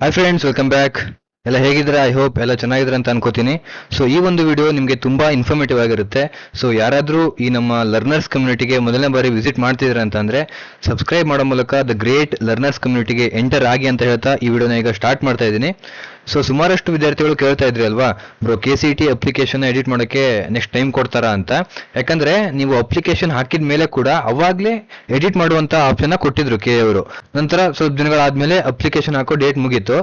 Hi friends, welcome back. ಎಲ್ಲ ಹೇಗಿದ್ರೆ I hope ಎಲ್ಲ ಚೆನ್ನಾಗಿದ್ರೆ ಅಂತ ಅನ್ಕೋತೀನಿ. ಸೊ ಈ ಒಂದು ವಿಡಿಯೋ ನಿಮಗೆ ತುಂಬಾ ಇನ್ಫಾರ್ಮೇಟಿವ್ ಆಗಿರುತ್ತೆ. ಸೊ ಯಾರಾದರೂ ಈ ನಮ್ಮ ಲರ್ನರ್ಸ್ ಕಮ್ಯುನಿಟಿಗೆ ಮೊದಲನೇ ಬಾರಿ ವಿಸಿಟ್ ಮಾಡ್ತಿದ್ರೆ ಅಂತಂದ್ರೆ ಸಬ್ಸ್ಕ್ರೈಬ್ ಮಾಡೋ ಮೂಲಕ ದ ಗ್ರೇಟ್ ಲರ್ನರ್ಸ್ ಕಮ್ಯುನಿಟಿಗೆ ಎಂಟರ್ ಆಗಿ ಅಂತ ಹೇಳ್ತಾ ಈ ವಿಡಿಯೋನ ಈಗ ಸ್ಟಾರ್ಟ್ ಮಾಡ್ತಾ ಇದ್ದೀನಿ. ಸೊ ಸುಮಾರಷ್ಟು ವಿದ್ಯಾರ್ಥಿಗಳು ಕೇಳ್ತಾ ಇದ್ರಿ ಅಲ್ವಾ, ಬ್ರೋ KCET ಅಪ್ಲಿಕೇಶನ್ ಎಡಿಟ್ ಮಾಡೋಕ್ಕೆ ನೆಕ್ಸ್ಟ್ ಟೈಮ್ ಕೊಡ್ತಾರಾ ಅಂತ. ಯಾಕಂದ್ರೆ ನೀವು ಅಪ್ಲಿಕೇಶನ್ ಹಾಕಿದ ಮೇಲೆ ಕೂಡ ಅವಾಗಲೇ ಎಡಿಟ್ ಮಾಡುವಂತ ಆಪ್ಷನ್ ಕೊಟ್ಟಿದ್ರು ಕೆ ಅವರು. ನಂತರ ಸ್ವಲ್ಪ ದಿನಗಳಾದ್ಮೇಲೆ ಅಪ್ಲಿಕೇಶನ್ ಹಾಕೋ ಡೇಟ್ ಮುಗೀತು.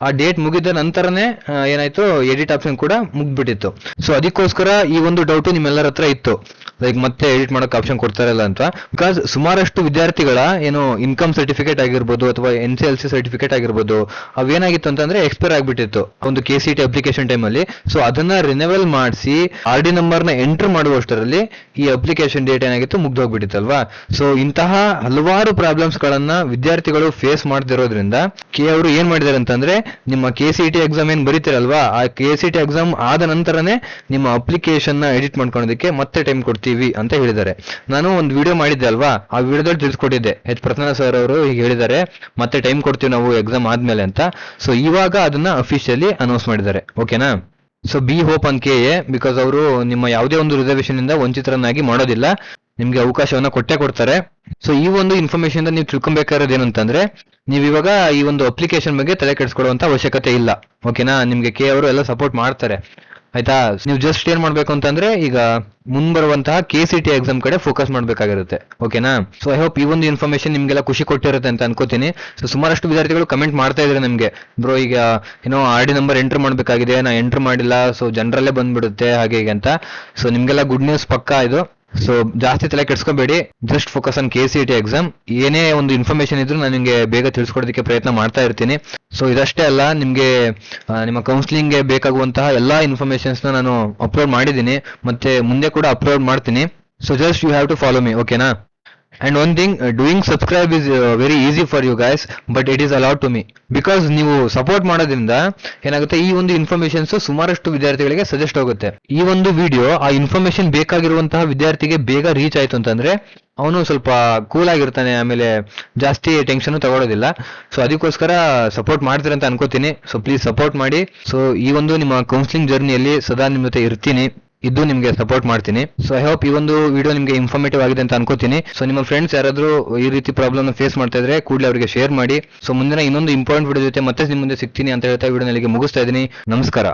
ಆ ಡೇಟ್ ಮುಗಿದ ನಂತರನೇ ಏನಾಯ್ತು, ಎಡಿಟ್ ಆಪ್ಷನ್ ಕೂಡ ಮುಗ್ಬಿಟ್ಟಿತ್ತು. ಸೊ ಅದಕ್ಕೋಸ್ಕರ ಈ ಒಂದು ಡೌಟು ನಿಮ್ಮೆಲ್ಲರ ಹತ್ರ ಇತ್ತು, ಲೈಕ್ ಮತ್ತೆ ಎಡಿಟ್ ಮಾಡೋಕೆ ಆಪ್ಷನ್ ಕೊಡ್ತಾರಲ್ಲ ಅಂತ. ಬಿಕಾಸ್ ಸುಮಾರಷ್ಟು ವಿದ್ಯಾರ್ಥಿಗಳ ಏನು ಇನ್ಕಮ್ ಸರ್ಟಿಫಿಕೇಟ್ ಆಗಿರ್ಬೋದು ಅಥವಾ NCLC ಸರ್ಟಿಫಿಕೇಟ್ ಆಗಿರ್ಬೋದು, ಅವೇನಾಗಿತ್ತು ಅಂತಂದ್ರೆ ಎಕ್ಸ್ಪೈರ್ ಆಗ್ಬಿಟ್ಟಿತ್ತು ಒಂದು KCET ಅಪ್ಲಿಕೇಶನ್ ಟೈಮಲ್ಲಿ. ಸೊ ಅದನ್ನ ರಿನೆವಲ್ ಮಾಡಿಸಿ RD ನಂಬರ್ನ ಎಂಟರ್ ಮಾಡುವಷ್ಟರಲ್ಲಿ ಈ ಅಪ್ಲಿಕೇಶನ್ ಡೇಟ್ ಏನಾಗಿತ್ತು, ಮುಗ್ದೋಗ್ಬಿಟ್ಟಿತ್ತಲ್ವಾ. ಸೊ ಇಂತಹ ಹಲವಾರು ಪ್ರಾಬ್ಲಮ್ಸ್ ಗಳನ್ನ ವಿದ್ಯಾರ್ಥಿಗಳು ಫೇಸ್ ಮಾಡ್ತಿರೋದ್ರಿಂದ ಕೆ ಅವರು ಏನ್ ಮಾಡಿದ್ದಾರೆ ಅಂತಂದ್ರೆ, ನಿಮ್ಮ KCET ಎಕ್ಸಾಮ್ ಏನ್ ಬರೀತಿರಲ್ವಾ, ಆ KCET ಎಕ್ಸಾಮ್ ಆದ ನಂತರನೇ ನಿಮ್ಮ ಅಪ್ಲಿಕೇಶನ್ ನ ಎಡಿಟ್ ಮಾಡ್ಕೊಳ್ಳೋದಕ್ಕೆ ಮತ್ತೆ ಟೈಮ್ ಕೊಡ್ತೀವಿ ಅಂತ ಹೇಳಿದ್ದಾರೆ. ನಾನು ಒಂದು ವಿಡಿಯೋ ಮಾಡಿದ್ದೆ ಅಲ್ವಾ, ಆ ವಿಡಿಯೋದಲ್ಲಿ ತಿಳಿಸ್ಕೊಟ್ಟಿದ್ದೆ, ಪ್ರಸನ್ನ ಸರ್ ಅವರು ಹೀಗೆ ಹೇಳಿದ್ದಾರೆ, ಮತ್ತೆ ಟೈಮ್ ಕೊಡ್ತೀವಿ ನಾವು ಎಕ್ಸಾಮ್ ಆದ್ಮೇಲೆ ಅಂತ. ಸೊ ಇವಾಗ ಅದನ್ನ ಅಫಿಷಿಯಲಿ ಅನೌನ್ಸ್ ಮಾಡಿದ್ದಾರೆ. ಓಕೆನಾ? So B hope on KA, because ಅವರು ನಿಮ್ಮ ಯಾವುದೇ ಒಂದು ರಿಸರ್ವೇಶನ್ ಇಂದ ವಂಚಿತರನ್ನಾಗಿ ಮಾಡೋದಿಲ್ಲ, ನಿಮ್ಗೆ ಅವಕಾಶವನ್ನ ಕೊಟ್ಟೇ ಕೊಡ್ತಾರೆ. ಸೊ ಈ ಒಂದು ಇನ್ಫಾರ್ಮೇಶನ್ ನೀವು ತಿಳ್ಕೊಬೇಕಾಗಿರೋದು ಏನು ಅಂತಂದ್ರೆ, ನೀವು ಇವಾಗ ಈ ಒಂದು ಅಪ್ಲಿಕೇಶನ್ ಬಗ್ಗೆ ತಲೆ ಕೆಡಿಸ್ಕೊಳ್ಳುವಂತ ಅವಶ್ಯಕತೆ ಇಲ್ಲ. ಓಕೆನಾ? ನಿಮ್ಗೆ ಕೆ ಅವರು ಎಲ್ಲ ಸಪೋರ್ಟ್ ಮಾಡ್ತಾರೆ, ಆಯ್ತಾ? ನೀವು ಜಸ್ಟ್ ಏನ್ ಮಾಡ್ಬೇಕು ಅಂತಂದ್ರೆ, ಈಗ ಮುಂಬರುವಂತಹ KCET ಎಕ್ಸಾಮ್ ಕಡೆ ಫೋಕಸ್ ಮಾಡ್ಬೇಕಾಗಿರುತ್ತೆ. ಓಕೆನಾ? ಸೊ ಐ ಹೋಪ್ ಈ ಒಂದು ಇನ್ಫಾರ್ಮೇಶನ್ ನಿಮ್ಗೆಲ್ಲ ಖುಷಿ ಕೊಟ್ಟಿರುತ್ತೆ ಅಂತ ಅನ್ಕೋತೀನಿ. ಸೊ ಸುಮಾರಷ್ಟು ವಿದ್ಯಾರ್ಥಿಗಳು ಕಮೆಂಟ್ ಮಾಡ್ತಾ ಇದ್ರೆ ನಮ್ಗೆ, ಬ್ರೋ ಈಗ ಏನೋ RD ನಂಬರ್ ಎಂಟರ್ ಮಾಡ್ಬೇಕಾಗಿದೆ, ನಾ ಎಂಟರ್ ಮಾಡಿಲ್ಲ, ಸೊ ಜನರಲ್ಲೇ ಬಂದ್ಬಿಡುತ್ತೆ ಹಾಗೆ ಹೀಗೆ ಅಂತ. ಸೊ ನಿಮ್ಗೆಲ್ಲ ಗುಡ್ ನ್ಯೂಸ್ ಪಕ್ಕಾ ಇದು. ಸೊ ಜಾಸ್ತಿ ತಲೆ ಕೆಡ್ಸ್ಕೋಬೇಡಿ, just focus on KCET exam. ಏನೇ ಒಂದು ಇನ್ಫಾರ್ಮೇಶನ್ ಇದ್ರು ನಾನು ನಿಮಗೆ ಬೇಗ ತಿಳಿಸ್ಕೊಡೋದಕ್ಕೆ ಪ್ರಯತ್ನ ಮಾಡ್ತಾ ಇರ್ತೀನಿ. ಸೊ ಇದಷ್ಟೇ ಅಲ್ಲ, ನಿಮ್ಗೆ ನಿಮ್ಮ ಕೌನ್ಸಿಲಿಂಗ್ಗೆ ಬೇಕಾಗುವಂತಹ ಎಲ್ಲಾ ಇನ್ಫಾರ್ಮೇಶನ್ಸ್ ನಾನು ಅಪ್ಲೋಡ್ ಮಾಡಿದ್ದೀನಿ, ಮತ್ತೆ ಮುಂದೆ ಕೂಡ ಅಪ್ಲೋಡ್ ಮಾಡ್ತೀನಿ. So just you have to follow me. ಓಕೆನಾ? And one thing, doing subscribe is very easy for you guys, but it is allowed to me, because ನೀವು ಸಪೋರ್ಟ್ ಮಾಡೋದ್ರಿಂದ ಏನಾಗುತ್ತೆ, ಈ ಒಂದು ಇನ್ಫಾರ್ಮೇಶನ್ಸ್ ಸುಮಾರಷ್ಟು ವಿದ್ಯಾರ್ಥಿಗಳಿಗೆ ಸಜೆಸ್ಟ್ ಆಗುತ್ತೆ. ಈ ಒಂದು ವಿಡಿಯೋ ಆ ಇನ್ಫಾರ್ಮೇಶನ್ ಬೇಕಾಗಿರುವಂತಹ ವಿದ್ಯಾರ್ಥಿಗೆ ಬೇಗ ರೀಚ್ ಆಯ್ತು ಅಂತಂದ್ರೆ ಅವನು ಸ್ವಲ್ಪ ಕೂಲ್ ಆಗಿರ್ತಾನೆ, ಆಮೇಲೆ ಜಾಸ್ತಿ ಟೆನ್ಷನ್ ತಗೊಳ್ಳೋದಿಲ್ಲ. ಸೊ ಅದಕ್ಕೋಸ್ಕರ ಸಪೋರ್ಟ್ ಮಾಡ್ತೀರ ಅಂತ ಅನ್ಕೋತೀನಿ. ಸೊ ಪ್ಲೀಸ್ ಸಪೋರ್ಟ್ ಮಾಡಿ. ಸೊ ಈ ಒಂದು ನಿಮ್ಮ ಕೌನ್ಸಿಲಿಂಗ್ ಜರ್ನಿಯಲ್ಲಿ ಸದಾ ನಿಮ್ಮ ಜೊತೆ ಇರ್ತೀನಿ, ಇದು ನಿಮ್ಗೆ ಸಪೋರ್ಟ್ ಮಾಡ್ತೀನಿ. ಸೊ ಐ ಹೋಪ್ ಈ ಒಂದು ವಿಡಿಯೋ ನಿಮ್ಗೆ ಇನ್ಫಾರ್ಮೇಟಿವ್ ಆಗಿದೆ ಅಂತ ಅನ್ಕೋತೀನಿ. ಸೊ ನಿಮ್ಮ ಫ್ರೆಂಡ್ಸ್ ಯಾರಾದ್ರೂ ಈ ರೀತಿ ಪ್ರಾಬ್ಲಮ್ ಫೇಸ್ ಮಾಡ್ತಾ ಇದ್ರೆ ಕೂಡಲೇ ಅವರಿಗೆ ಶೇರ್ ಮಾಡಿ. ಸೊ ಮುಂದಿನ ಇನ್ನೊಂದು ಇಂಪಾರ್ಟೆಂಟ್ ವಿಡಿಯೋ ಜೊತೆ ಮತ್ತೆ ನಿಮ್ಮ ಮುಂದೆ ಸಿಗ್ತೀನಿ ಅಂತ ಹೇಳ್ತಾ ವಿಡಿಯೋ ಮುಗಿಸ್ತಾ ಇದ್ದೀನಿ. ನಮಸ್ಕಾರ.